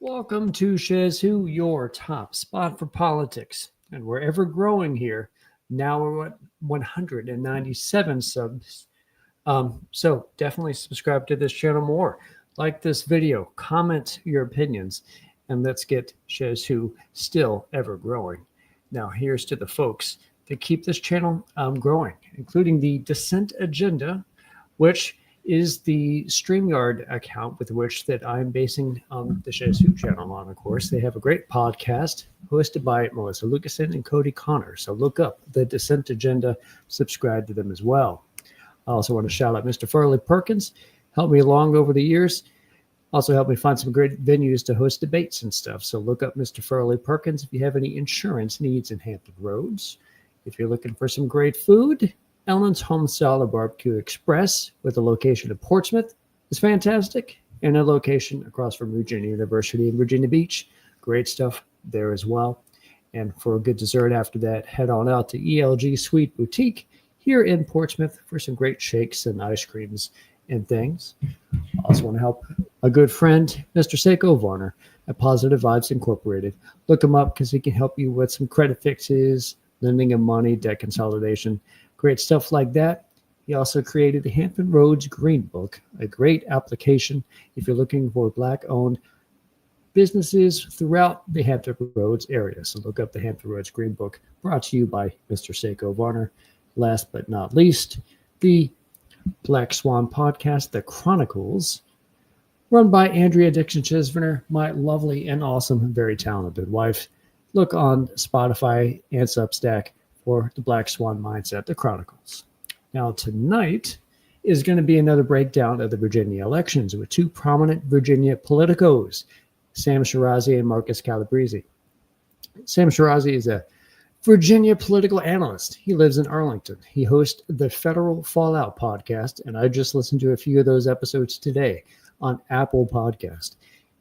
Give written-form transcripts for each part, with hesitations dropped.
Welcome to Shez Who, your top spot for politics. And we're ever growing here. Now we're at 197 subs. So definitely subscribe to this channel more. Like this video, comment your opinions, and let's get Shez Who still ever growing. Now here's to the folks that keep this channel growing, including the Dissent Agenda, which is the StreamYard account with which that I'm basing the Shez Who channel on, of course. They have a great podcast hosted by Melissa Lucasen and Cody Connor. So look up the Dissent Agenda, subscribe to them as well. I also want to shout out Mr. Farley Perkins, helped me along over the years. Also helped me find some great venues to host debates and stuff. So look up Mr. Farley Perkins if you have any insurance needs in Hampton Roads. If you're looking for some great food, Ellen's Home Style Barbecue Express with a location in Portsmouth is fantastic, and a location across from Virginia University in Virginia Beach. Great stuff there as well. And for a good dessert after that, head on out to ELG Sweet Boutique here in Portsmouth for some great shakes and ice creams and things. Also want to help a good friend, Mr. Seiko Varner at Positive Vibes Incorporated. Look him up because he can help you with some credit fixes, lending of money, debt consolidation, great stuff like that. He also created the Hampton Roads Green Book, a great application if you're looking for Black-owned businesses throughout the Hampton Roads area. So look up the Hampton Roads Green Book, brought to you by Mr. Seiko Varner. Last but not least, the Black Swan podcast, The Chronicles, run by Andrea Dixon-Chisvener, my lovely and awesome, very talented wife. Look on Spotify and Substack for the Black Swan Mindset, The Chronicles. Now, tonight is going to be another breakdown of the Virginia elections with two prominent Virginia politicos, Sam Shirazi and Marcus Calabrese. Sam Shirazi is a Virginia political analyst. He lives in Arlington. He hosts the Federal Fallout podcast, and I just listened to a few of those episodes today on Apple Podcast.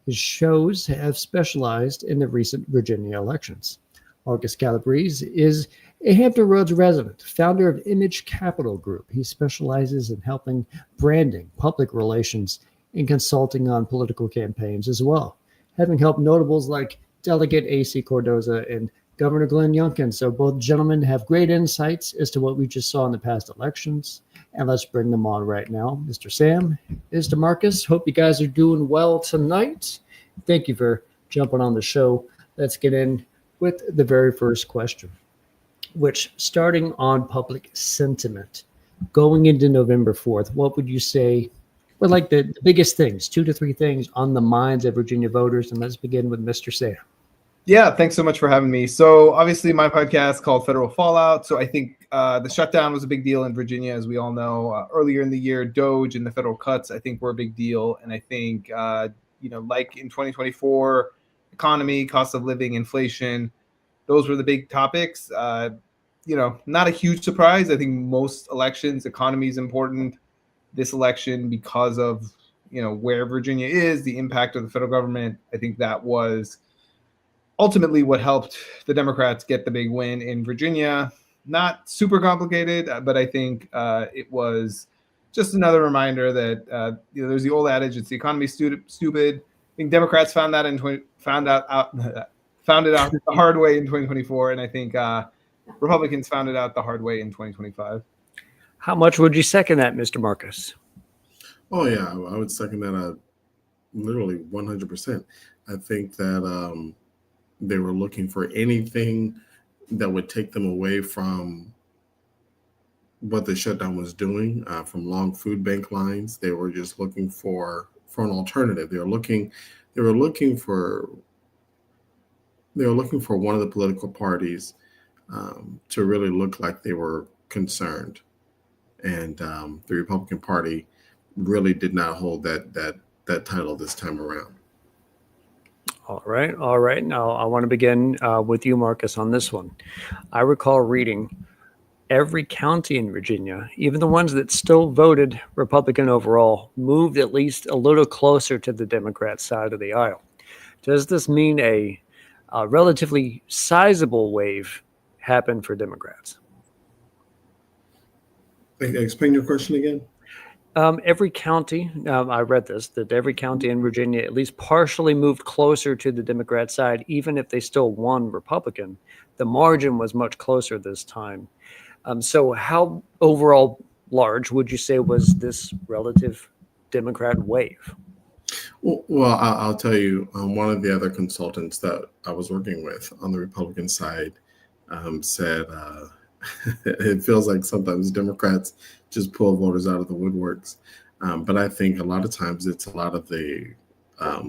His shows have specialized in the recent Virginia elections. Marcus Calabrese is a Hampton Roads resident, founder of Image Capital Group. He specializes in helping branding, public relations, and consulting on political campaigns as well, having helped notables like Delegate A.C. Cardoza and Governor Glenn Youngkin. So both gentlemen have great insights as to what we just saw in the past elections. And let's bring them on right now. Mr. Sam, Mr. Marcus, hope you guys are doing well tonight. Thank you for jumping on the show. Let's get in with the very first question, which, starting on public sentiment, going into November 4th, what would you say were like the biggest things, 2 to 3 things on the minds of Virginia voters? And let's begin with Mr. Sam. Yeah, thanks so much for having me. So obviously my podcast called Federal Fallout. So I think the shutdown was a big deal in Virginia, as we all know. Earlier in the year, DOGE and the federal cuts, I think, were a big deal. And I think, like in 2024, economy, cost of living, inflation, those were the big topics. Not a huge surprise. I think most elections, economy is important. This election, because of, where Virginia is, the impact of the federal government, I think that was ultimately what helped the Democrats get the big win in Virginia. Not super complicated, but I think it was just another reminder that there's the old adage, it's the economy stupid. I think Democrats found it out the hard way in 2024, and I think Republicans found it out the hard way in 2025. How much would you second that, Mr. Marcus? Oh yeah, I would second that literally 100%. I think that they were looking for anything that would take them away from what the shutdown was doing, from long food bank lines. They were just looking for an alternative. They were looking for one of the political parties to really look like they were concerned. And the Republican Party really did not hold that title this time around. All right. Now I want to begin with you, Marcus, on this one. I recall reading every county in Virginia, even the ones that still voted Republican overall, moved at least a little closer to the Democrat side of the aisle. Does this mean a relatively sizable wave happened for Democrats? Explain your question again. Every county, I read this, that every county in Virginia at least partially moved closer to the Democrat side, even if they still won Republican. The margin was much closer this time. So how overall large would you say was this relative Democrat wave? Well, I'll tell you, one of the other consultants that I was working with on the Republican side said it feels like sometimes Democrats just pull voters out of the woodworks. But I think a lot of times it's a lot of the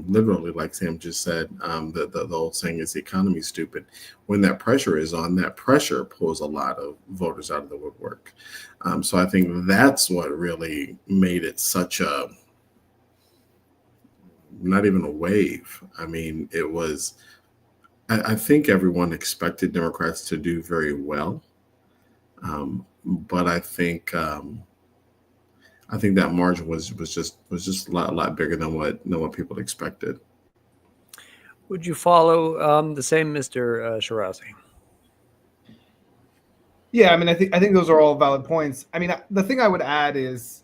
literally, like Sam just said, the old saying is the economy's stupid. When that pressure is on, that pressure pulls a lot of voters out of the woodwork. So I think that's what really made it such a, not even a wave. I mean, it was, I think everyone expected Democrats to do very well. But I think that margin was just a lot bigger than what people expected. Would you follow the same Mr. Shirazi? Yeah, I mean, I think those are all valid points. I mean, the thing I would add is,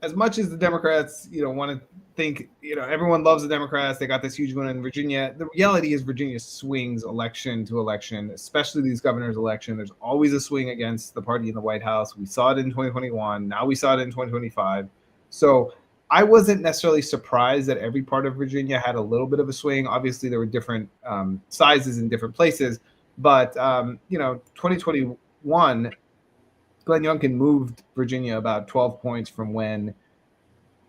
as much as the Democrats, want to think, everyone loves the Democrats, they got this huge win in Virginia. The reality is Virginia swings election to election, especially these governor's election. There's always a swing against the party in the White House. We saw it in 2021. Now we saw it in 2025. So I wasn't necessarily surprised that every part of Virginia had a little bit of a swing. Obviously, there were different sizes in different places. But, 2021, Glenn Youngkin moved Virginia about 12 points from when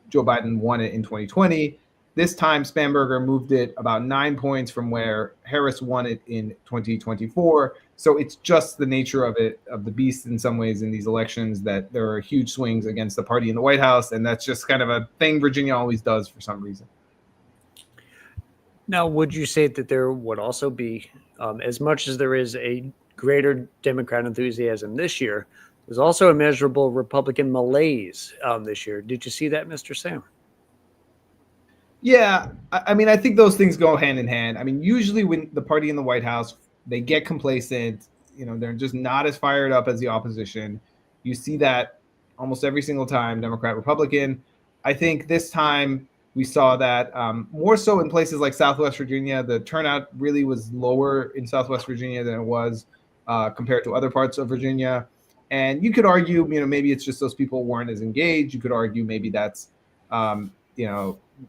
Joe Biden won it in 2020. This time, Spanberger moved it about 9 points from where Harris won it in 2024. So it's just the nature of the beast in some ways in these elections, that there are huge swings against the party in the White House. And that's just kind of a thing Virginia always does for some reason. Now, would you say that there would also be, as much as there is a greater Democrat enthusiasm this year, there's also a measurable Republican malaise this year. Did you see that, Mr. Sam? Yeah, I mean, I think those things go hand in hand. I mean, usually when the party in the White House, they get complacent, they're just not as fired up as the opposition. You see that almost every single time, Democrat, Republican. I think this time we saw that more so in places like Southwest Virginia. The turnout really was lower in Southwest Virginia than it was compared to other parts of Virginia. And you could argue, maybe it's just those people weren't as engaged. You could argue maybe that's,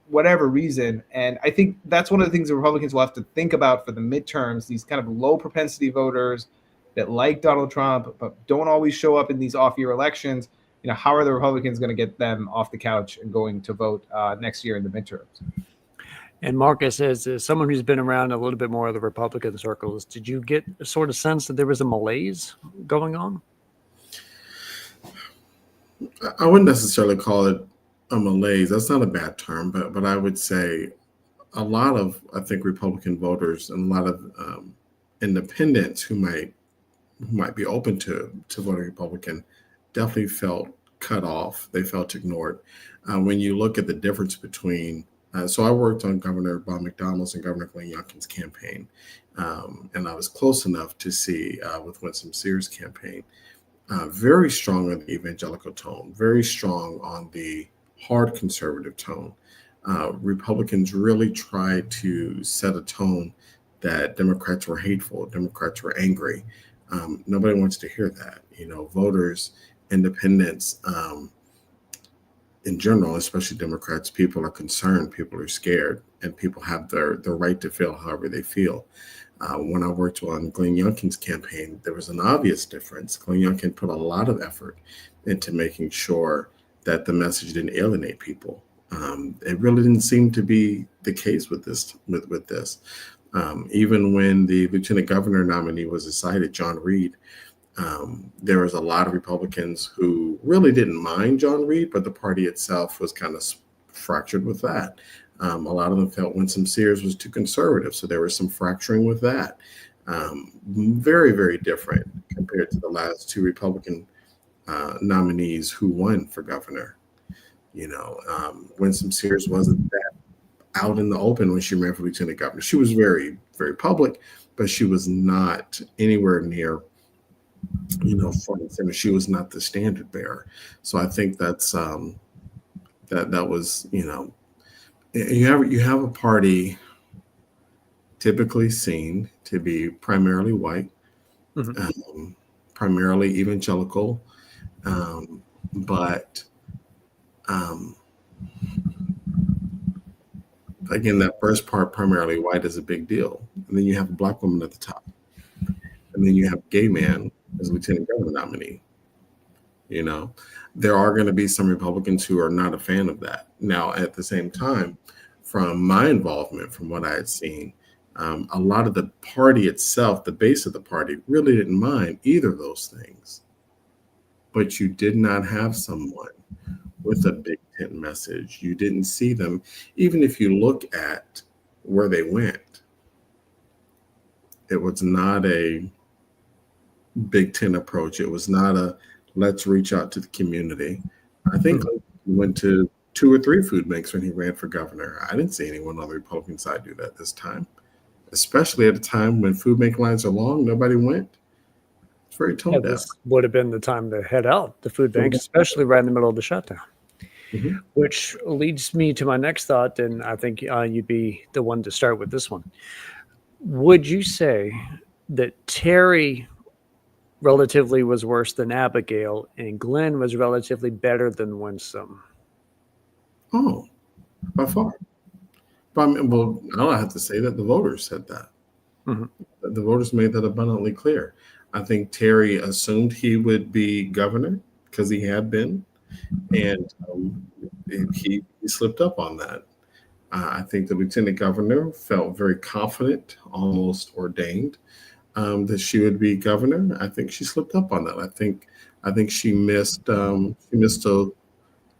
whatever reason. And I think that's one of the things the Republicans will have to think about for the midterms, these kind of low propensity voters that like Donald Trump, but don't always show up in these off-year elections. How are the Republicans going to get them off the couch and going to vote next year in the midterms? And Marcus, as someone who's been around a little bit more of the Republican circles, did you get a sort of sense that there was a malaise going on? I wouldn't necessarily call it a malaise. That's not a bad term, but I would say a lot of, I think, Republican voters and a lot of independents who might be open to voting Republican definitely felt cut off. They felt ignored. When you look at the difference between, so I worked on Governor Bob McDonnell's and Governor Glenn Youngkin's campaign, and I was close enough to see with Winsome Sears' campaign. Very strong on the evangelical tone, very strong on the hard conservative tone. Republicans really tried to set a tone that Democrats were hateful, Democrats were angry. Nobody wants to hear that. Voters, independents, in general, especially Democrats, people are concerned, people are scared, and people have their right to feel however they feel. When I worked on Glenn Youngkin's campaign, there was an obvious difference. Glenn Youngkin put a lot of effort into making sure that the message didn't alienate people. It really didn't seem to be the case with this. Even when the lieutenant governor nominee was decided, John Reed, there was a lot of Republicans who really didn't mind John Reed, but the party itself was kind of fractured with that. A lot of them felt Winsome Sears was too conservative, so there was some fracturing with that. Very, very different compared to the last two Republican nominees who won for governor. Winsome Sears wasn't that out in the open when she ran for lieutenant governor. She was very, very public, but she was not anywhere near front and center. She was not the standard bearer. So I think that's that was, you have a party typically seen to be primarily white, Mhm. primarily evangelical, but um, again, that first part, primarily white, is a big deal. And then you have a black woman at the top, and then you have a gay man as lieutenant governor nominee. There are going to be some Republicans who are not a fan of that. Now, at the same time, from my involvement, from what I had seen, a lot of the party itself, the base of the party, really didn't mind either of those things. But you did not have someone with a big tent message. You didn't see them, even if you look at where they went. It was not a big tent approach. It was not a let's reach out to the community. I think he went to 2 or 3 food banks when he ran for governor. I didn't see anyone on the Republican side do that this time, especially at a time when food bank lines are long. Nobody went. It's very tone deaf. This would have been the time to head out to food banks, especially right in the middle of the shutdown. Mhm. Which leads me to my next thought, and I think you'd be the one to start with this one. Would you say that Terry relatively was worse than Abigail, and Glenn was relatively better than Winsome? Oh, by far. But I don't have to say that. The voters said that. Mhm. The voters made that abundantly clear. I think Terry assumed he would be governor because he had been, and he slipped up on that. I think the lieutenant governor felt very confident, almost ordained, that she would be governor. I think she slipped up on that. I think she missed a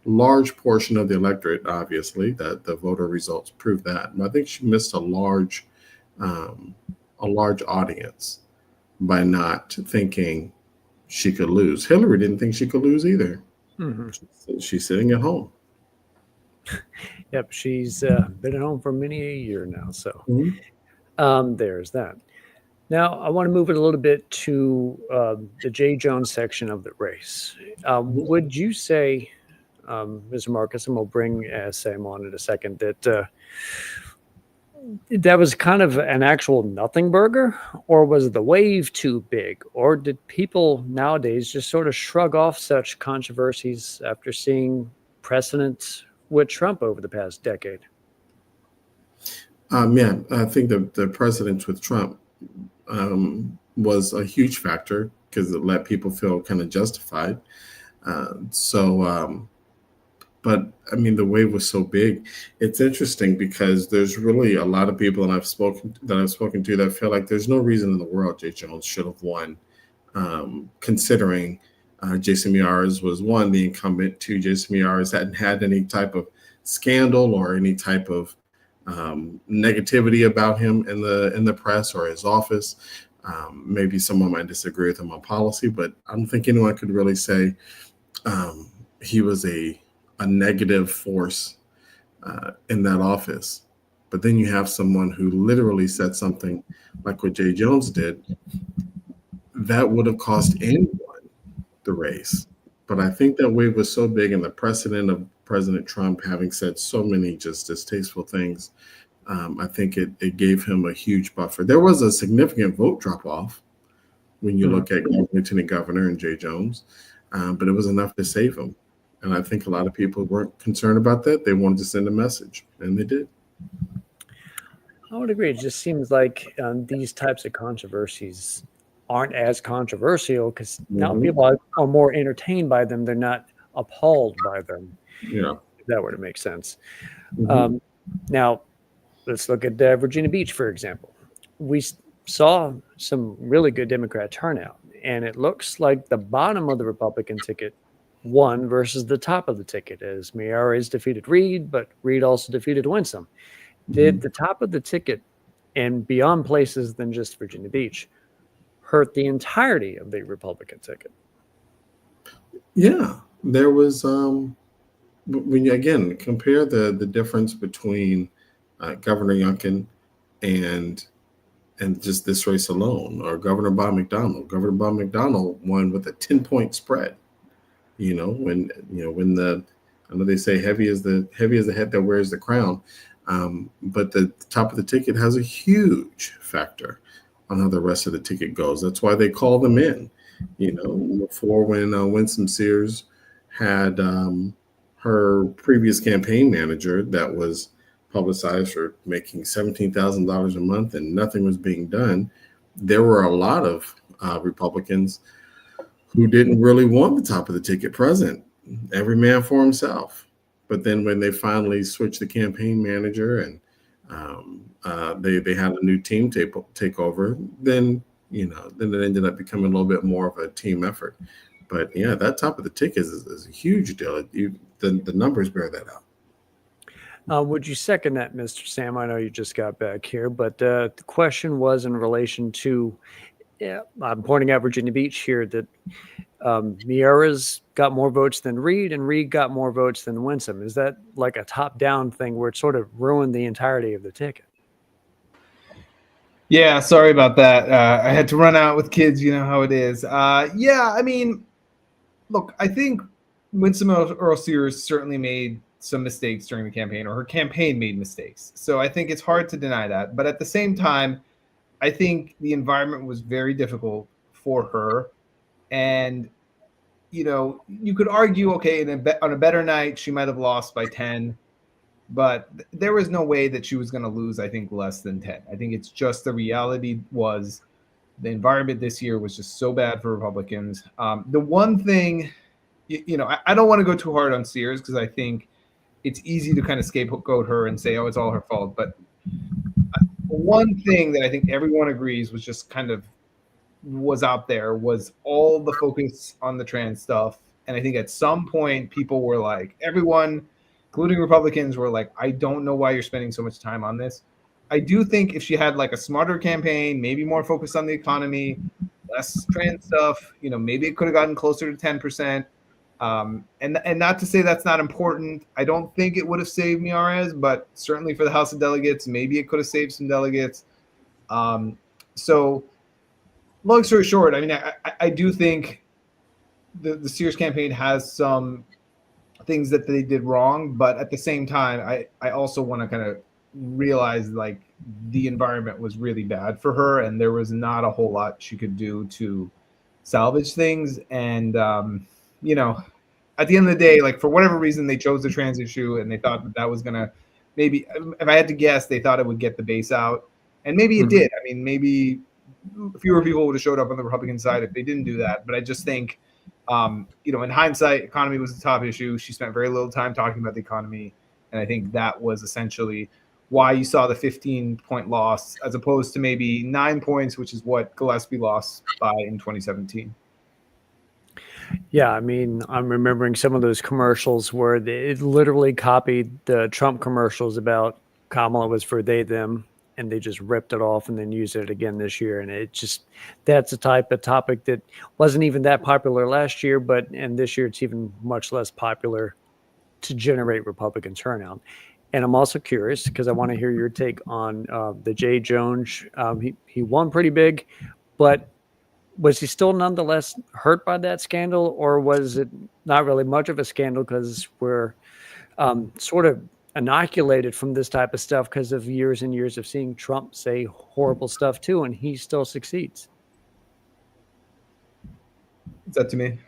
large portion of the electorate. Obviously, that the voter results prove that. But I think she missed a large audience by not thinking she could lose. Hillary didn't think she could lose either. Mhm. She's sitting at home. Yep, she's been at home for many a year now. So there's that. Now, I want to move it a little bit to the Jay Jones section of the race. Would you say, Mr. Marcus, and we'll bring Sam on in a second, that that was kind of an actual nothing burger, or was the wave too big, or did people nowadays just sort of shrug off such controversies after seeing precedents with Trump over the past decade? Yeah, I think the precedence with Trump was a huge factor because it let people feel kind of justified. But I mean, the wave was so big. It's interesting because there's really a lot of people that I've spoken to that feel like there's no reason in the world Jay Jones should have won, considering Jason Miyares was one, the incumbent. 2, Jason Miyares hadn't had any type of scandal or any type of negativity about him in the press or his office. Maybe someone might disagree with him on policy, but I don't think anyone could really say he was a negative force in that office. But then you have someone who literally said something like what Jay Jones did that would have cost anyone the race. But I think that wave was so big, and the precedent of President Trump having said so many just distasteful things, I think it gave him a huge buffer. There was a significant vote drop off when you look at Lieutenant Governor and Jay Jones, but it was enough to save him. And I think a lot of people weren't concerned about that. They wanted to send a message, and they did. I would agree. It just seems like these types of controversies aren't as controversial because now people are more entertained by them. They're not appalled by them. Yeah. If that were to make sense. Now, let's look at Virginia Beach, for example. We saw some really good Democrat turnout, and it looks like the bottom of the Republican ticket won versus the top of the ticket, as Miyares defeated Reed, but Reed also defeated Winsome. Did the top of the ticket, and beyond places than just Virginia Beach, hurt the entirety of the Republican ticket? Yeah, there was. When you again compare the difference between Governor Youngkin and and just this race alone, or Governor Bob McDonnell. Governor Bob McDonnell won with a 10-point spread. When I know they say heavy is the head that wears the crown, but the top of the ticket has a huge factor on how the rest of the ticket goes. That's why they call them in. Before, when Winsome Sears had her previous campaign manager that was publicized for making $17,000 a month and nothing was being done, there were a lot of Republicans who didn't really want the top of the ticket present. Every man for himself. But then when they finally switched the campaign manager and they had a new team take over, then it ended up becoming a little bit more of a team effort. But yeah, that top of the ticket is a huge deal. The numbers bear that out. Would you second that, Mr. Sam? I know you just got back here, but the question was in relation to, I'm pointing out Virginia Beach here, that Miura's got more votes than Reed, and Reed got more votes than Winsome. Is that like a top-down thing where it sort of ruined the entirety of the ticket? Yeah, sorry about that. I had to run out with kids. You know how it is. Yeah, I mean, look, I think Winsome Earl Sears certainly made some mistakes during the campaign, or her campaign made mistakes. So I think it's hard to deny that. But at the same time, I think the environment was very difficult for her. And, you could argue, okay, on a better night, she might have lost by 10. But there was no way that she was going to lose, I think, less than 10. I think it's just the reality was the environment this year was just so bad for Republicans. The one thing, I don't want to go too hard on Sears because I think it's easy to kind of scapegoat her and say, oh, it's all her fault. But one thing that I think everyone agrees was just kind of was out there was all the focus on the trans stuff. And I think at some point people were like, everyone, including Republicans, were like, I don't know why you're spending so much time on this. I do think if she had like a smarter campaign, maybe more focused on the economy, less trans stuff, maybe it could have gotten closer to 10%. And not to say that's not important. I don't think it would have saved Miyares, but certainly for the House of Delegates, maybe it could have saved some delegates. So long story short, I mean, I do think the Sears campaign has some things that they did wrong, but at the same time, I also want to kind of realize like the environment was really bad for her, and there was not a whole lot she could do to salvage things. And at the end of the day, like for whatever reason, they chose the trans issue, and they thought that was gonna maybe, if I had to guess, they thought it would get the base out, and maybe it did. I mean, maybe fewer people would have showed up on the Republican side if they didn't do that. But I just think, in hindsight, economy was the top issue. She spent very little time talking about the economy. And I think that was essentially why you saw the 15-point loss as opposed to maybe 9 points, which is what Gillespie lost by in 2017. Yeah, I mean, I'm remembering some of those commercials where it literally copied the Trump commercials about Kamala was for they, them, and they just ripped it off and then used it again this year. And that's a type of topic that wasn't even that popular last year, and this year it's even much less popular to generate Republican turnout. And I'm also curious because I want to hear your take on the Jay Jones. He won pretty big, but was he still nonetheless hurt by that scandal, or was it not really much of a scandal because we're sort of inoculated from this type of stuff because of years and years of seeing Trump say horrible stuff too, and he still succeeds? Is that to me?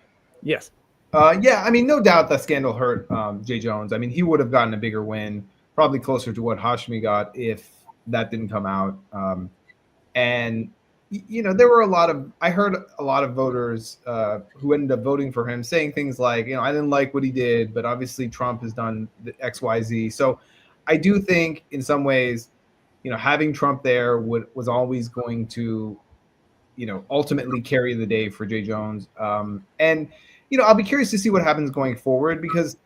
Yes. Yeah, I mean, no doubt that scandal hurt Jay Jones. I mean, he would have gotten a bigger win, probably closer to what Hashmi got if that didn't come out. And there were I heard a lot of voters who ended up voting for him saying things like, I didn't like what he did, but obviously Trump has done the XYZ. So I do think in some ways, having Trump there was always going to, ultimately carry the day for Jay Jones. And, I'll be curious to see what happens going forward because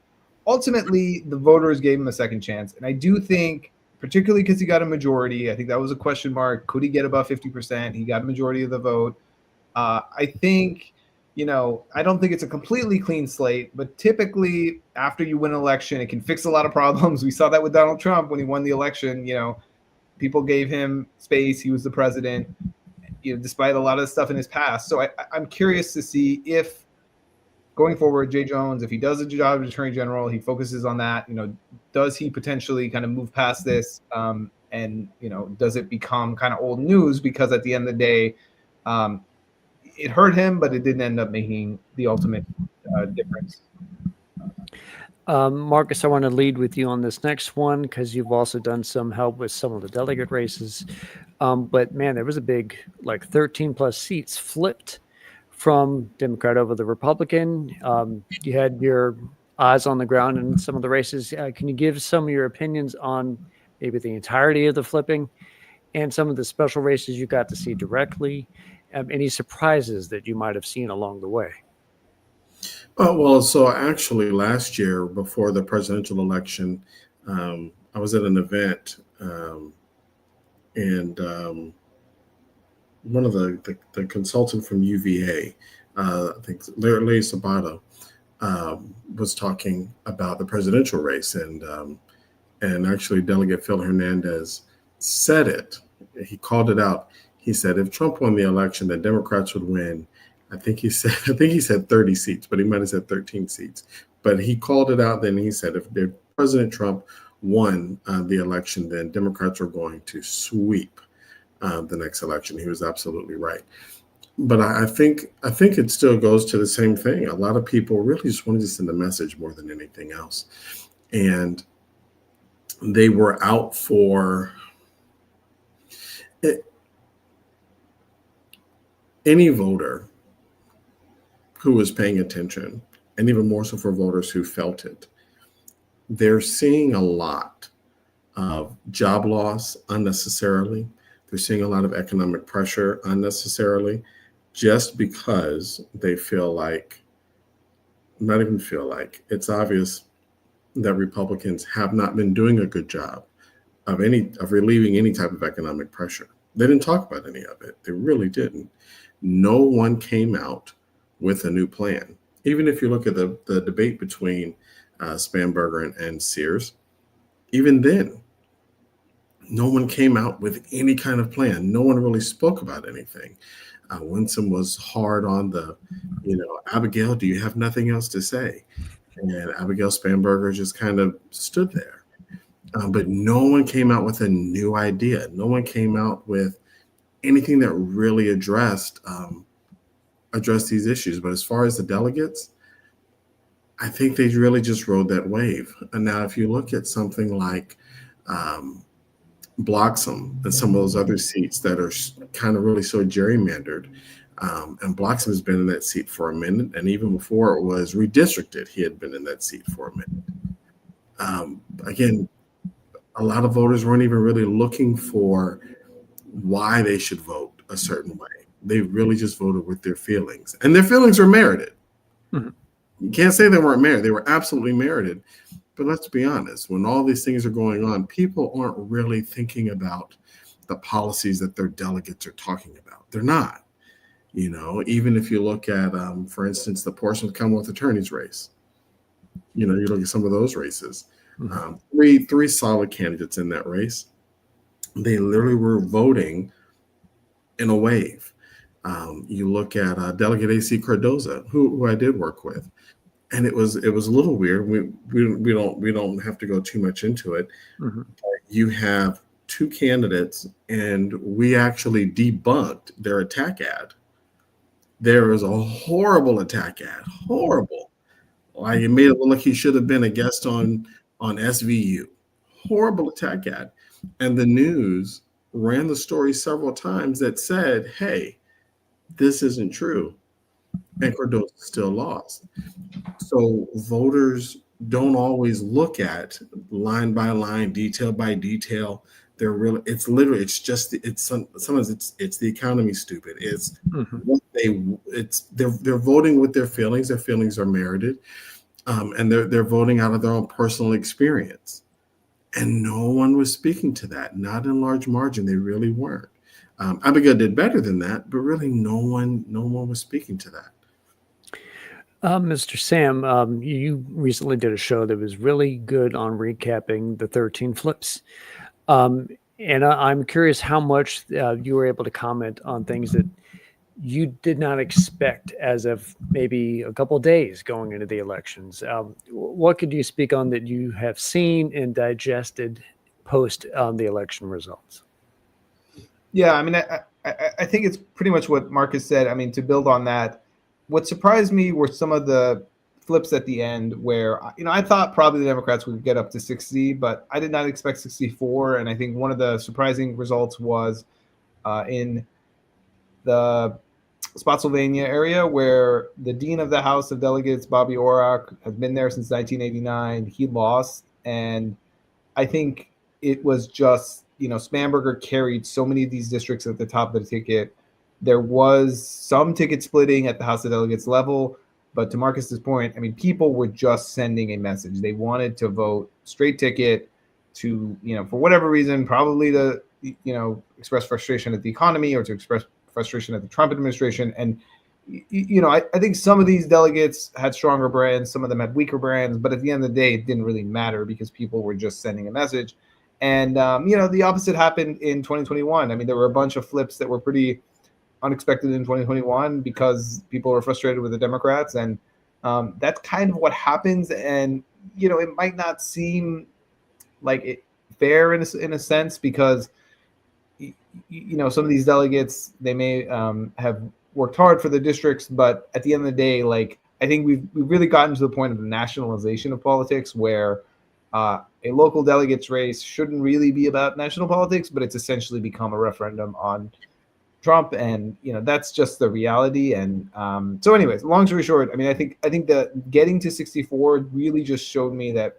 ultimately the voters gave him a second chance. And I do think, particularly because he got a majority, I think that was a question mark. Could he get above 50%? He got a majority of the vote. I think, I don't think it's a completely clean slate, but typically after you win an election, it can fix a lot of problems. We saw that with Donald Trump when he won the election. People gave him space. He was the president, despite a lot of the stuff in his past. So I'm curious to see if going forward, Jay Jones, if he does a job as Attorney General, he focuses on that. Does he potentially kind of move past this? And does it become kind of old news? Because at the end of the day, it hurt him, but it didn't end up making the ultimate difference. Marcus, I want to lead with you on this next one because you've also done some help with some of the delegate races. But man, there was a big, 13 plus seats flipped from Democrat over the Republican. You had your eyes on the ground in some of the races. Can you give some of your opinions on maybe the entirety of the flipping and some of the special races you got to see directly? Any surprises that you might have seen along the way? Well, so actually last year before the presidential election, I was at an event and one of the consultant from UVA, I think Larry Sabato, was talking about the presidential race, and actually Delegate Phil Hernandez said it. He called it out. He said if Trump won the election, the Democrats would win. I think he said 30 seats, but he might have said 13 seats. But he called it out. Then he said if President Trump won the election, then Democrats are going to sweep the next election. He was absolutely right. But I think it still goes to the same thing. A lot of people really just wanted to send a message more than anything else. And they were out for it. Any voter who was paying attention, and even more so for voters who felt it, they're seeing a lot of job loss unnecessarily. They're seeing a lot of economic pressure unnecessarily, just because they feel like, not even feel like, it's obvious that Republicans have not been doing a good job of relieving any type of economic pressure. They didn't talk about any of it. They really didn't. No one came out with a new plan. Even if you look at the debate between Spanberger and Sears, even then, no one came out with any kind of plan. No one really spoke about anything. Winsome was hard on Abigail, do you have nothing else to say? And Abigail Spanberger just kind of stood there. But no one came out with a new idea. No one came out with anything that really addressed these issues. But as far as the delegates, I think they really just rode that wave. And now if you look at something like Bloxham and some of those other seats that are kind of really so gerrymandered, and Bloxham has been in that seat for a minute, and even before it was redistricted, he had been in that seat for a minute. Again, a lot of voters weren't even really looking for why they should vote a certain way. They really just voted with their feelings, and their feelings were merited. Mm-hmm. You can't say they weren't merited. They were absolutely merited. But let's be honest, when all these things are going on, people aren't really thinking about the policies that their delegates are talking about. They're not. Even if you look at, for instance, the Portsmouth Commonwealth Attorney's race, you look at some of those races, three solid candidates in that race. They literally were voting in a wave. You look at Delegate A.C. Cardoza, who I did work with, and it was a little weird. We don't have to go too much into it. Mm-hmm. You have two candidates, and we actually debunked their attack ad. There was a horrible attack ad, horrible. Like, it made it look like he should have been a guest on SVU. Horrible attack ad, and the news ran the story several times that said, "Hey, this isn't true," and Cardoza still lost. So voters don't always look at line by line, detail by detail. Sometimes it's the economy, stupid. It's they're voting with their feelings. Their feelings are merited, and they're voting out of their own personal experience. And no one was speaking to that, not in large margin. They really weren't. Abigail did better than that, but really no one was speaking to that. Mr. Sam, you recently did a show that was really good on recapping the 13 flips. And I'm curious how much you were able to comment on things that you did not expect as of maybe a couple of days going into the elections. What could you speak on that you have seen and digested post the election results? Yeah, I mean, I think it's pretty much what Marcus said. I mean, to build on that, what surprised me were some of the flips at the end where, I thought probably the Democrats would get up to 60, but I did not expect 64. And I think one of the surprising results was in the Spotsylvania area, where the dean of the House of Delegates, Bobby Orak, has been there since 1989. He lost. And I think it was just, Spanberger carried so many of these districts at the top of the ticket. There was some ticket splitting at the House of Delegates level. But to Marcus's point, I mean, people were just sending a message. They wanted to vote straight ticket to, for whatever reason, probably to, express frustration at the economy or to express frustration at the Trump administration. And, I think some of these delegates had stronger brands, some of them had weaker brands, but at the end of the day, it didn't really matter because people were just sending a message. And, the opposite happened in 2021. I mean, there were a bunch of flips that were pretty unexpected in 2021 because people were frustrated with the Democrats. And that's kind of what happens. And, it might not seem like it fair in a sense because, some of these delegates, they may have worked hard for the districts, but at the end of the day, like, I think we've really gotten to the point of the nationalization of politics where a local delegates race shouldn't really be about national politics, but it's essentially become a referendum on Trump, and that's just the reality. And so, anyways, long story short, I mean, I think that getting to 64 really just showed me that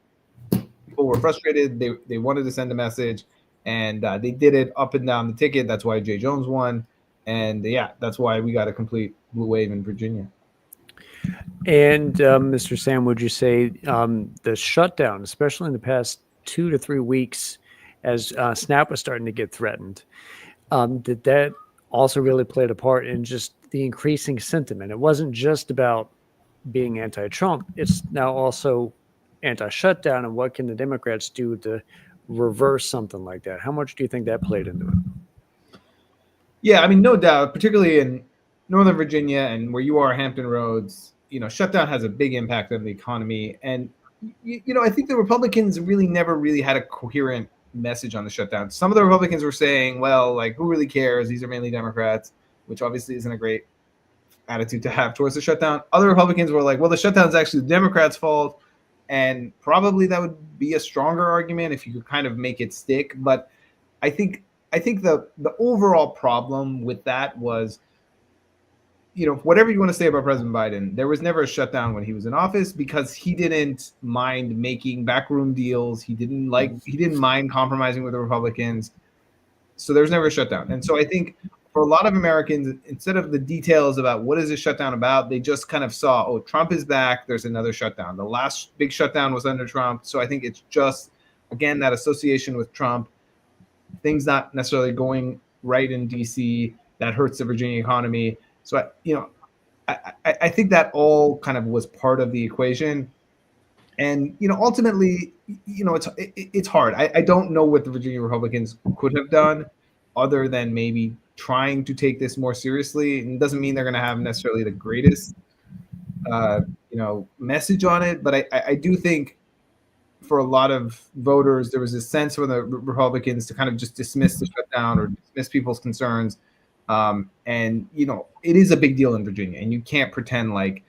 people were frustrated. They wanted to send a message, and they did it up and down the ticket. That's why Jay Jones won, and yeah, that's why we got a complete blue wave in Virginia. And Mr. Sam, would you say the shutdown, especially in the past 2 to 3 weeks, as SNAP was starting to get threatened, did that also really played a part in just the increasing sentiment? It wasn't just about being anti-Trump. It's now also anti-shutdown. And what can the Democrats do to reverse something like that? How much do you think that played into it? Yeah, I mean, no doubt, particularly in Northern Virginia and where you are, Hampton Roads, shutdown has a big impact on the economy. And, I think the Republicans really never really had a coherent message on the shutdown. Some of the Republicans were saying, well, like, who really cares? These are mainly Democrats, which obviously isn't a great attitude to have towards the shutdown. Other Republicans were like, well, the shutdown is actually the Democrats' fault. And probably that would be a stronger argument if you could kind of make it stick. But I think the overall problem with that was, whatever you want to say about President Biden, there was never a shutdown when he was in office because he didn't mind making backroom deals. He didn't mind compromising with the Republicans. So there was never a shutdown. And so I think for a lot of Americans, instead of the details about what is a shutdown about, they just kind of saw, oh, Trump is back. There's another shutdown. The last big shutdown was under Trump. So I think it's just, again, that association with Trump, things not necessarily going right in DC, that hurts the Virginia economy. So, I think that all kind of was part of the equation. And, ultimately, it's hard. I don't know what the Virginia Republicans could have done other than maybe trying to take this more seriously. And it doesn't mean they're going to have necessarily the greatest, message on it. But I do think for a lot of voters, there was a sense for the Republicans to kind of just dismiss the shutdown or dismiss people's concerns. And, it is a big deal in Virginia, and you can't pretend like,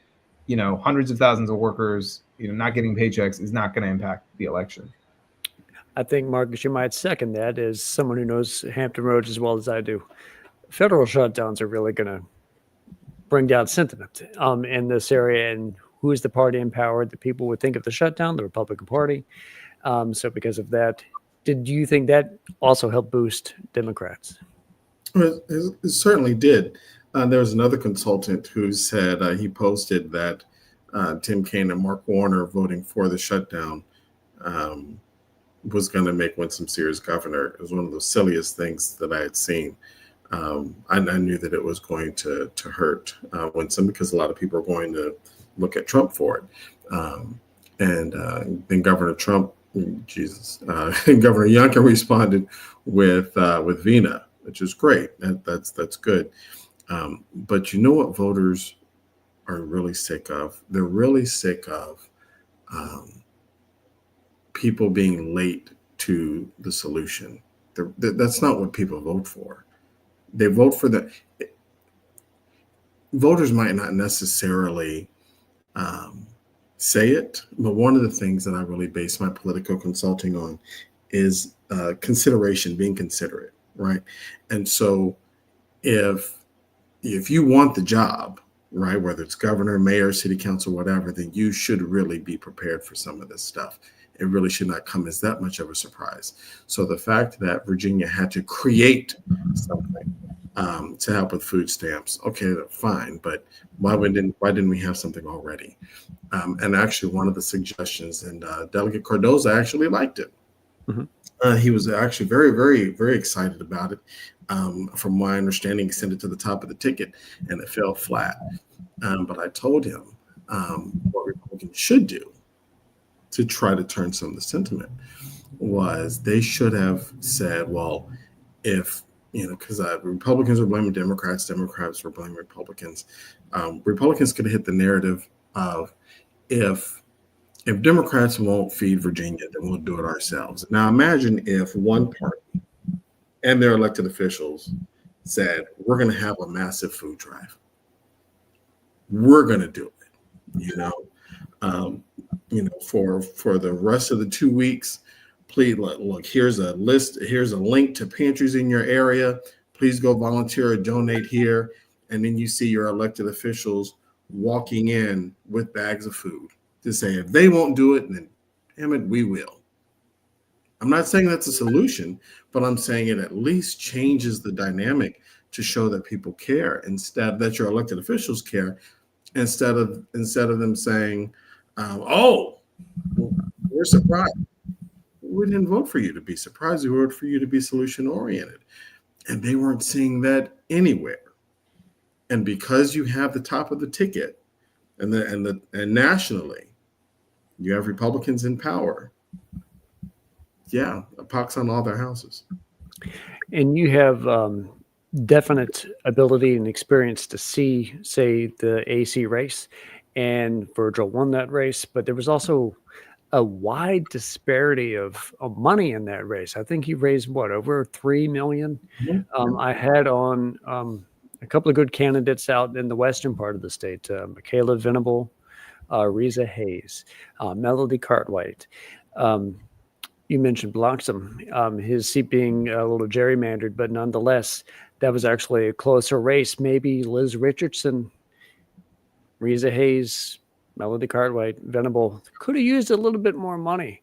hundreds of thousands of workers, not getting paychecks is not going to impact the election. I think, Marcus, you might second that as someone who knows Hampton Roads as well as I do. Federal shutdowns are really going to bring down sentiment in this area. And who is the party in power that people would think of the shutdown? The Republican Party. So because of that, did you think that also helped boost Democrats? Well, it certainly did. There was another consultant who said he posted that Tim Kaine and Mark Warner voting for the shutdown was going to make Winsome Sears governor. It was one of the silliest things that I had seen. I knew that it was going to hurt Winsome because a lot of people are going to look at Trump for it. And then Governor Trump Jesus, Governor Youngkin responded with Vina, which is great. That's good. But you know what voters are really sick of? They're really sick of people being late to the solution. That's not what people vote for. They vote for the voters might not necessarily say it, but one of the things that I really base my political consulting on is consideration, being considerate, right? And so if you want the job, right, whether it's governor, mayor, city council, whatever, then you should really be prepared for some of this stuff. It really should not come as that much of a surprise. So the fact that Virginia had to create something to help with food stamps, okay, fine, but why didn't we have something already? And actually, one of the suggestions, and Delegate Cardoza actually liked it. Mm-hmm. He was actually very, very, very excited about it. From my understanding, he sent it to the top of the ticket, and it fell flat. But I told him what Republicans should do to try to turn some of the sentiment was they should have said, well, if, because Republicans were blaming Democrats, Democrats were blaming Republicans. Republicans could have hit the narrative of if Democrats won't feed Virginia, then we'll do it ourselves. Now imagine if one party and their elected officials said, we're going to have a massive food drive. We're going to do it, for the rest of the 2 weeks. Please look, here's a list. Here's a link to pantries in your area. Please go volunteer or donate here. And then you see your elected officials walking in with bags of food to say, if they won't do it, then damn it, we will. I'm not saying that's a solution, but I'm saying it at least changes the dynamic to show that people care, instead that your elected officials care, instead of them saying, oh, we're surprised. We didn't vote for you to be surprised. We voted for you to be solution oriented. And they weren't seeing that anywhere. And because you have the top of the ticket and nationally, you have Republicans in power. Yeah, a pox on all their houses. And you have definite ability and experience to see, say, the AC race, and Virgil won that race, but there was also a wide disparity of money in that race. I think he raised over $3 million. Mm-hmm. I had on a couple of good candidates out in the western part of the state, Michaela Venable, Reza Hayes, Melody Cartwright. You mentioned Bloxham, his seat being a little gerrymandered, but nonetheless, that was actually a closer race. Maybe Liz Richardson, Reza Hayes, Melody Cartwright, Venable could have used a little bit more money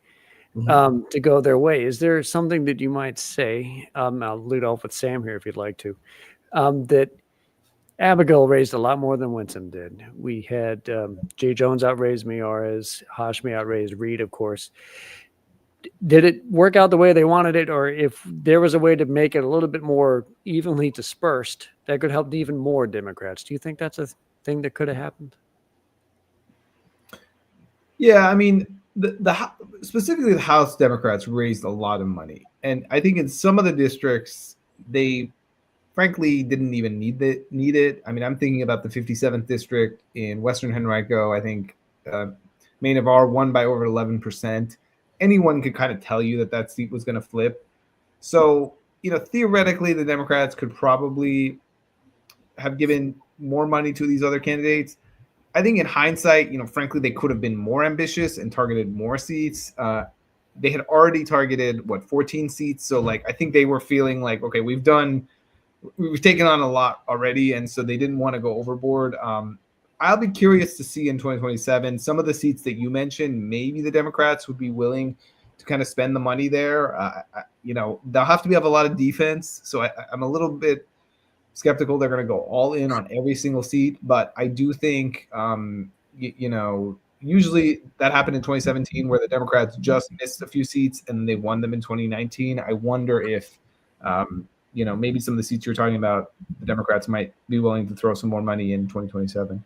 to go their way. Is there something that you might say? I'll lead off with Sam here if you'd like to. That Abigail raised a lot more than Winsome did. We had Jay Jones outraised Miyares, Hashmi outraised Reed, of course. Did it work out the way they wanted it, or if there was a way to make it a little bit more evenly dispersed, that could help even more Democrats? Do you think that's a thing that could have happened? Yeah, I mean, specifically the House Democrats raised a lot of money, and I think in some of the districts they frankly didn't even need it. I mean, I'm thinking about the 57th district in Western Henrico. I think Maine Navarre won by over 11%. Anyone could kind of tell you that seat was going to flip. So, theoretically, the Democrats could probably have given more money to these other candidates. I think in hindsight, frankly, they could have been more ambitious and targeted more seats. They had already targeted 14 seats. So I think they were feeling like, okay, we've taken on a lot already. And so they didn't want to go overboard. I'll be curious to see in 2027, some of the seats that you mentioned, maybe the Democrats would be willing to kind of spend the money there. They'll have to have a lot of defense. So I'm a little bit skeptical they're going to go all in on every single seat. But I do think, usually that happened in 2017 where the Democrats just missed a few seats and they won them in 2019. I wonder if, maybe some of the seats you're talking about, the Democrats might be willing to throw some more money in 2027.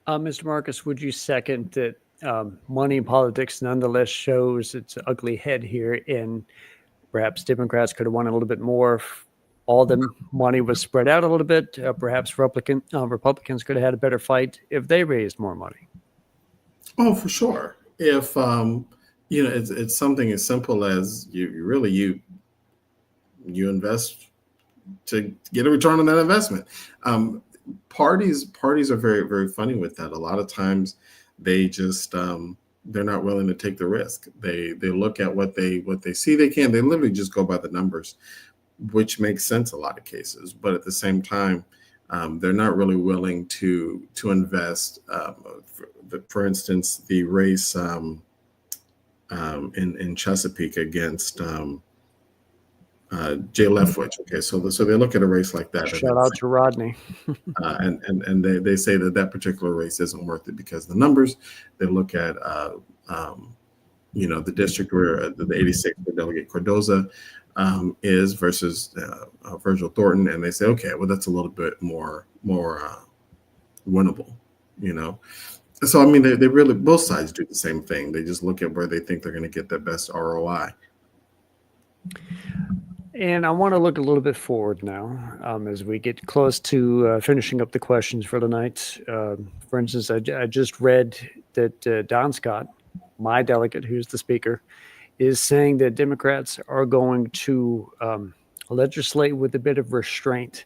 Mr. Marcus, would you second that money in politics nonetheless shows its ugly head here, and perhaps Democrats could have won a little bit more if all the money was spread out a little bit. Perhaps Republicans could have had a better fight if they raised more money. Oh, for sure. If it's something as simple as you invest to get a return on that investment. Parties are very, very funny with that. A lot of times they just they're not willing to take the risk. They look at what they see they can. They literally just go by the numbers, which makes sense a lot of cases. But at the same time, they're not really willing to invest. For instance, the race in Chesapeake against Jay Leftwich. Okay, so they look at a race like that. Shout out to Rodney. And they say that particular race isn't worth it because the numbers. They look at the district where the 86th Delegate Cardoza is versus Virgil Thornton, and they say, okay, well that's a little bit more winnable, So I mean, they really, both sides do the same thing. They just look at where they think they're going to get the best ROI. And I want to look a little bit forward now as we get close to finishing up the questions for the night. For instance, I just read that Don Scott, my delegate, who's the speaker, is saying that Democrats are going to legislate with a bit of restraint.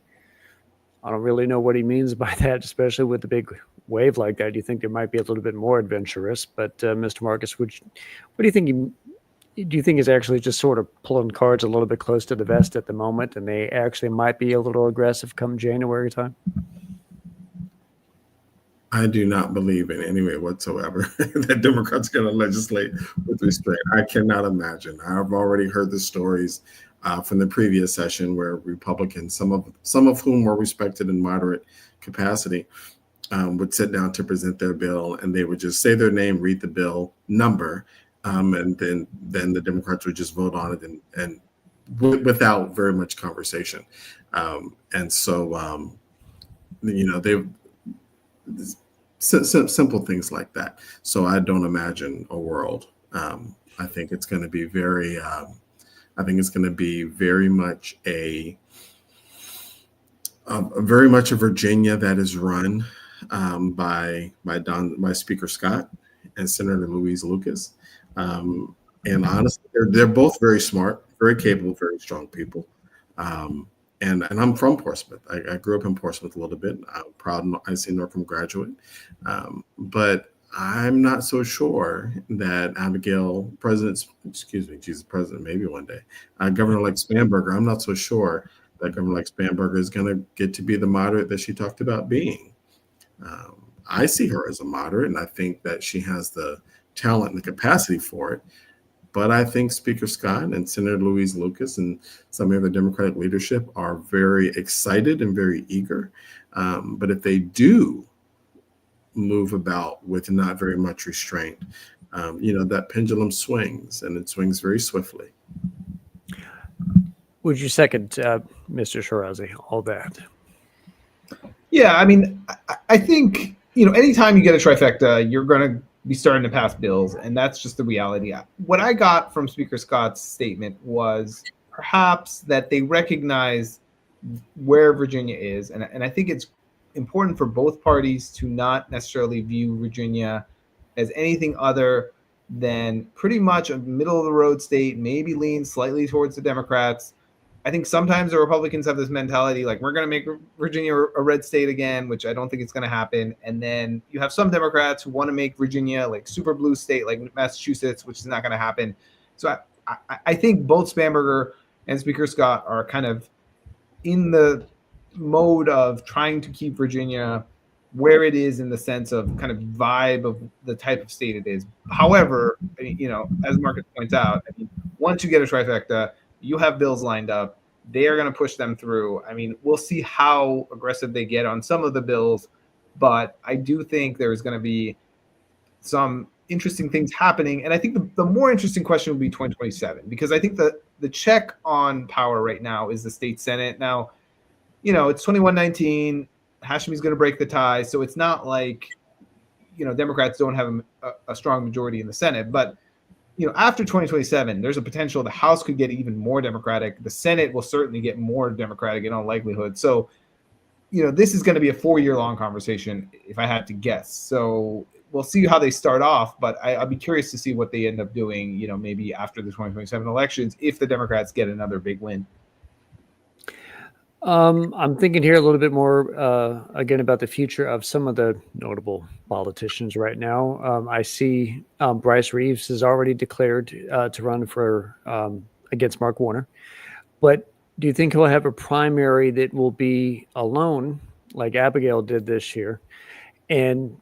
I don't really know what he means by that, especially with the big wave like that. You think they might be a little bit more adventurous, but Mr. Marcus, what do you think? Do you think he's actually just sort of pulling cards a little bit close to the vest at the moment, and they actually might be a little aggressive come January time? I do not believe in any way whatsoever that Democrats are going to legislate with restraint. I cannot imagine. I've already heard the stories from the previous session where Republicans, some of whom were respected in moderate capacity, would sit down to present their bill, and they would just say their name, read the bill number, and then the Democrats would just vote on it and without very much conversation. And so, they simple things like that. So I don't imagine a world. I think it's going to be very. I think it's going to be very much a Virginia that is run by Speaker Scott and Senator Louise Lucas. And honestly, they're both very smart, very capable, very strong people. And I'm from Portsmouth. I grew up in Portsmouth a little bit. I'm proud IC Northam graduate. But I'm not so sure that President maybe one day, Governor-elect Spanberger, I'm not so sure that Governor-elect Spanberger is going to get to be the moderate that she talked about being. I see her as a moderate, and I think that she has the talent and the capacity for it. But I think Speaker Scott and Senator Louise Lucas and some of the Democratic leadership are very excited and very eager. But if they do move about with not very much restraint, that pendulum swings, and it swings very swiftly. Would you second, Mr. Shirazi, all that? Yeah, I mean, I think, anytime you get a trifecta, you're going to be starting to pass bills, and that's just the reality. What I got from Speaker Scott's statement was perhaps that they recognize where Virginia is, and I think it's important for both parties to not necessarily view Virginia as anything other than pretty much a middle-of-the-road state, maybe lean slightly towards the Democrats. I think sometimes the Republicans have this mentality like, we're going to make Virginia a red state again, which I don't think it's going to happen. And then you have some Democrats who want to make Virginia like super blue state, like Massachusetts, which is not going to happen. So I think both Spanberger and Speaker Scott are kind of in the mode of trying to keep Virginia where it is in the sense of kind of vibe of the type of state it is. However, as Marcus points out, once you get a trifecta, you have bills lined up. They are going to push them through. We'll see how aggressive they get on some of the bills, but I do think there's going to be some interesting things happening. And I think the more interesting question will be 2027, because I think the check on power right now is the state Senate. Now, it's 21-19. Hashemi's going to break the tie. So it's not like, Democrats don't have a strong majority in the Senate. But after 2027, there's a potential the House could get even more Democratic. The Senate will certainly get more Democratic in all likelihood. So, this is going to be a 4-year long conversation, if I had to guess. So we'll see how they start off, but I'll be curious to see what they end up doing, maybe after the 2027 elections, if the Democrats get another big win. I'm thinking here a little bit more, again, about the future of some of the notable politicians right now. I see Bryce Reeves has already declared to run for against Mark Warner. But do you think he'll have a primary that will be alone, like Abigail did this year? And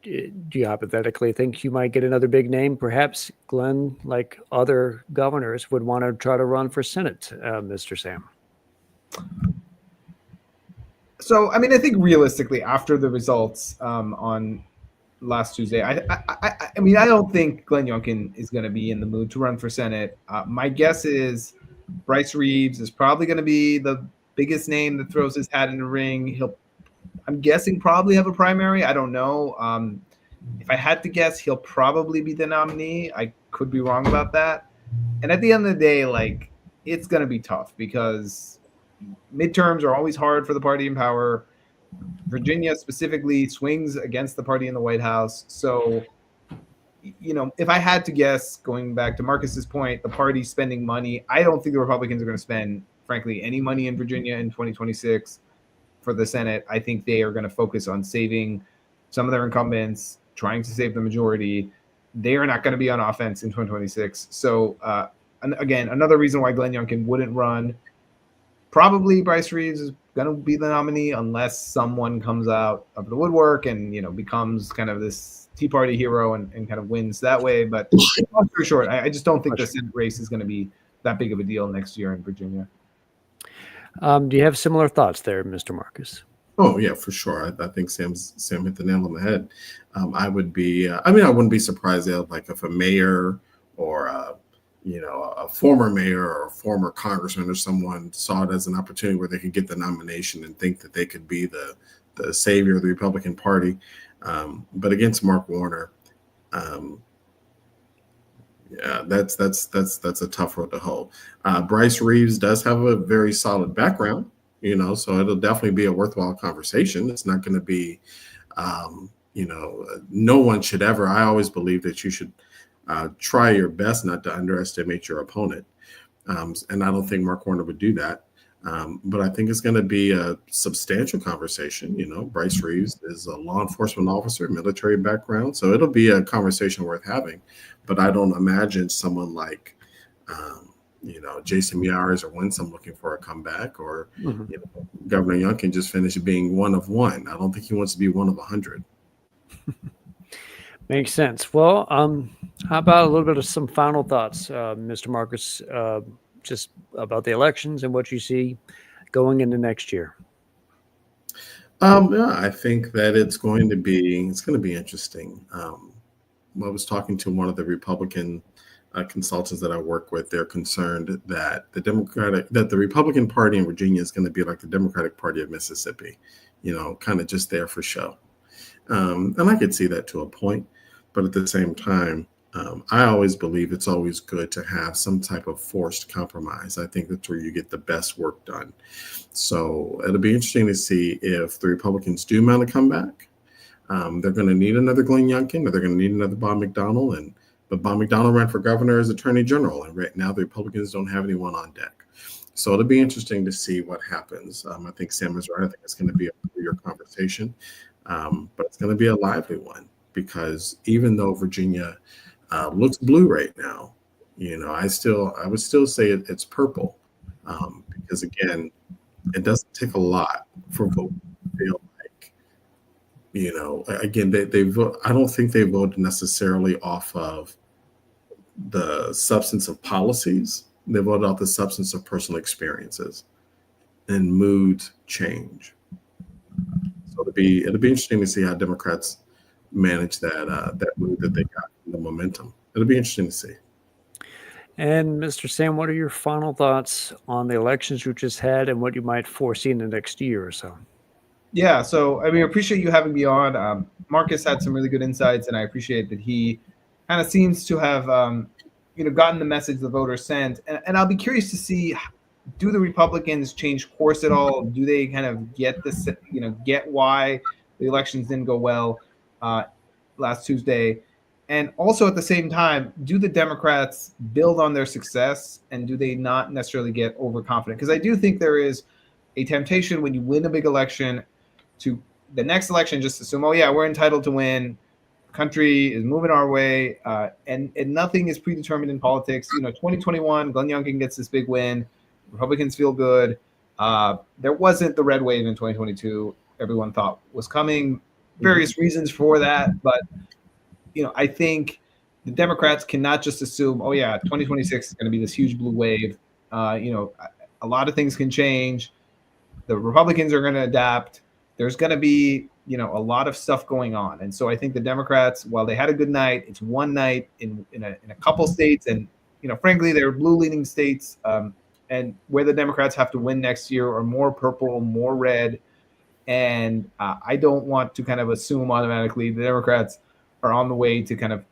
do you hypothetically think you might get another big name? Perhaps Glenn, like other governors, would want to try to run for Senate, Mr. Sam. So, I think realistically, after the results on last Tuesday, I don't think Glenn Youngkin is going to be in the mood to run for Senate. My guess is Bryce Reeves is probably going to be the biggest name that throws his hat in the ring. I'm guessing, probably have a primary. I don't know. If I had to guess, he'll probably be the nominee. I could be wrong about that. And at the end of the day, it's going to be tough because midterms are always hard for the party in power. Virginia specifically swings against the party in the White House. So, if I had to guess, going back to Marcus's point, the party spending money, I don't think the Republicans are going to spend, frankly, any money in Virginia in 2026 for the Senate. I think they are going to focus on saving some of their incumbents, trying to save the majority. They are not going to be on offense in 2026. So, again, another reason why Glenn Youngkin wouldn't run. Probably Bryce Reeves is going to be the nominee unless someone comes out of the woodwork and, becomes kind of this Tea Party hero and kind of wins that way. But long story short, I just don't think the Senate race is going to be that big of a deal next year in Virginia. Do you have similar thoughts there, Mr. Marcus? Oh yeah, for sure. I think Sam hit the nail on the head. I would be. I wouldn't be surprised if a mayor or a former mayor or a former congressman or someone saw it as an opportunity where they could get the nomination and think that they could be the savior of the Republican Party. But against Mark Warner, that's a tough road to hoe. Bryce Reeves does have a very solid background, so it'll definitely be a worthwhile conversation. It's not going to be, no one should ever. I always believe that you should try your best not to underestimate your opponent. And I don't think Mark Warner would do that. But I think it's going to be a substantial conversation. Bryce Reeves is a law enforcement officer, military background. So it'll be a conversation worth having. But I don't imagine someone like, Jason Miyares or Winsome looking for a comeback, or Governor Youngkin just finished being one of one. I don't think he wants to be one of 100. Makes sense. Well, how about a little bit of some final thoughts, Mr. Marcus, just about the elections and what you see going into next year? Yeah, I think that it's going to be interesting. I was talking to one of the Republican consultants that I work with. They're concerned that the Republican Party in Virginia is going to be like the Democratic Party of Mississippi, kind of just there for show. And I could see that to a point, but at the same time, I always believe it's always good to have some type of forced compromise. I think that's where you get the best work done. So it'll be interesting to see if the Republicans do mount a comeback. They're going to need another Glenn Youngkin, or they're going to need another Bob McDonnell. But Bob McDonnell ran for governor as attorney general, and right now the Republicans don't have anyone on deck. So it'll be interesting to see what happens. I think Sam is right. I think it's going to be a 4-year conversation, but it's going to be a lively one, because even though Virginia looks blue right now, I would still say it's purple, because again, it doesn't take a lot for voters to feel like, again, they vote. I don't think they voted necessarily off of the substance of policies. They voted off the substance of personal experiences, and moods change. So it'll be interesting to see how Democrats manage that mood that they got, the momentum. It'll be interesting to see. And Mr. Sam, what are your final thoughts on the elections you just had and what you might foresee in the next year or so? Yeah, so I mean, I appreciate you having me on. Marcus had some really good insights, and I appreciate that he kind of seems to have, gotten the message the voters sent. And I'll be curious to see, do the Republicans change course at all? Do they kind of get this, get why the elections didn't go well uh, last Tuesday? And also at the same time, do the Democrats build on their success, and do they not necessarily get overconfident? Because I do think there is a temptation when you win a big election to the next election just assume, oh yeah, we're entitled to win. Country is moving our way, and nothing is predetermined in politics. 2021, Glenn Youngkin gets this big win. Republicans feel good. There wasn't the red wave in 2022. Everyone thought was coming. Various reasons for that, but I think the Democrats cannot just assume, oh yeah, 2026 is going to be this huge blue wave. A lot of things can change. The Republicans are going to adapt. There's going to be, a lot of stuff going on. And so I think the Democrats, while they had a good night, it's one night in a couple states. And, frankly, they're blue leaning states. And where the Democrats have to win next year are more purple, more red. And I don't want to kind of assume automatically the Democrats are on the way to kind of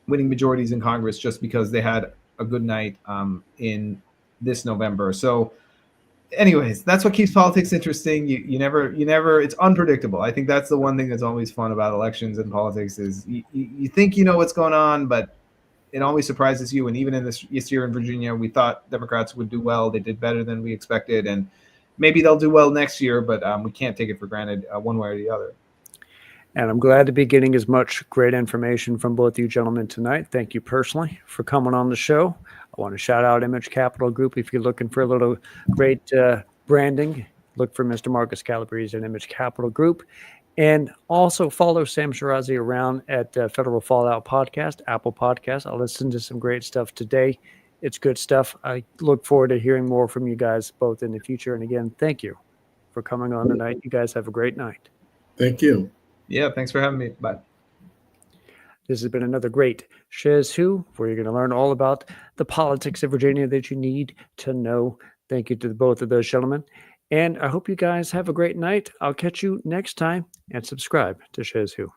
winning majorities in Congress just because they had a good night in this November. So, anyways, that's what keeps politics interesting. You never it's unpredictable. I think that's the one thing that's always fun about elections and politics is you think you know what's going on, but it always surprises you. And even in this year in Virginia, we thought Democrats would do well. They did better than we expected, and maybe they'll do well next year, but we can't take it for granted one way or the other. And I'm glad to be getting as much great information from both you gentlemen tonight. Thank you personally for coming on the show. I want to shout out Image Capital Group. If you're looking for a little great branding, look for Mr. Marcus Calabrese at Image Capital Group. And also follow Sam Shirazi around at Federal Fallout Podcast, Apple Podcast. I'll listen to some great stuff today. It's good stuff. I look forward to hearing more from you guys both in the future. And again, thank you for coming on tonight. You guys have a great night. Thank you. Yeah, thanks for having me. Bye. This has been another great Shiz Who, where you're going to learn all about the politics of Virginia that you need to know. Thank you to both of those gentlemen. And I hope you guys have a great night. I'll catch you next time, and subscribe to Shiz Who.